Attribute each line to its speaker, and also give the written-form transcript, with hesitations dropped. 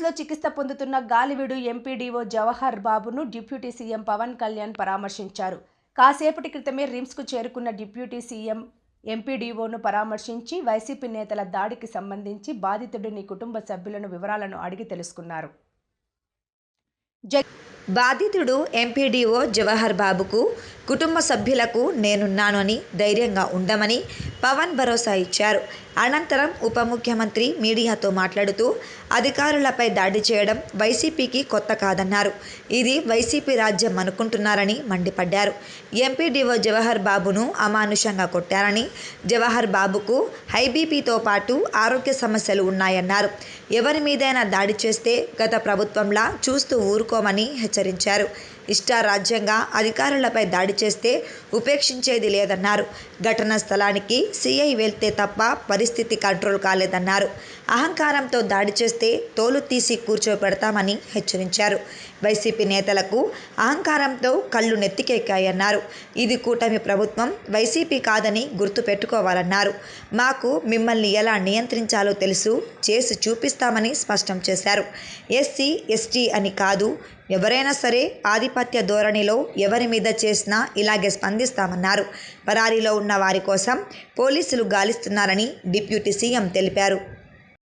Speaker 1: ఎయిమ్స్లో చికిత్స పొందుతున్న గాలివీడు ఎంపీడీఓ జవహర్ బాబును డిప్యూటీ సీఎం పవన్ కళ్యాణ్ పరామర్శించారు. కాసేపటి క్రితమే రిమ్స్కు చేరుకున్న డిప్యూటీ సీఎం ఎంపీడీఓను పరామర్శించి వైసీపీ నేతల దాడికి సంబంధించి బాధితుడిని కుటుంబ సభ్యులను వివరాలను అడిగి తెలుసుకున్నారు.
Speaker 2: బాధితుడు ఎంపీడీఓ జవహర్ బాబుకు కుటుంబ సభ్యులకు నేనున్నాను అని ధైర్యంగా ఉండమని పవన్ భరోసా ఇచ్చారు. అనంతరం ఉప ముఖ్యమంత్రి మీడియాతో మాట్లాడుతూ అధికారులపై దాడి చేయడం వైసీపీకి కొత్త కాదన్నారు. ఇది వైసీపీ రాజ్యం అనుకుంటున్నారని మండిపడ్డారు. ఎంపీడీఓ జవహర్ బాబును అమానుషంగా కొట్టారని, జవహర్ బాబుకు హై బీపీతో పాటు ఆరోగ్య సమస్యలు ఉన్నాయన్నారు. ఎవరి మీదైనా దాడి చేస్తే గత ప్రభుత్వంలా చూస్తూ ఊరుకోమని హెచ్చరించారు. ఇష్టారాజ్యంగా అధికారులపై దాడి చేస్తే ఉపేక్షించేది లేదన్నారు. ఘటనా స్థలానికి సీఐ వెళ్తే తప్ప పరిస్థితి కంట్రోల్ కాలేదన్నారు. అహంకారంతో దాడి చేస్తే తోలు తీసి కూర్చోపెడతామని హెచ్చరించారు. వైసీపీ నేతలకు అహంకారంతో కళ్ళు నెత్తికెక్కాయన్నారు. ఇది కూటమి ప్రభుత్వం, వైసీపీ కాదని గుర్తుపెట్టుకోవాలన్నారు. మాకు మిమ్మల్ని ఎలా నియంత్రించాలో తెలుసు, చేసి చూపిస్తామని స్పష్టం చేశారు. ఎస్సీ, ఎస్టీ అని కాదు, ఎవరైనా సరే ఆధిపత్య ధోరణిలో ఎవరి మీద చేసినా ఇలాగే స్పందిస్తామన్నారు. పరారీలో ఉన్న వారి కోసం పోలీసులు గాలిస్తున్నారని డిప్యూటీ సీఎం తెలిపారు.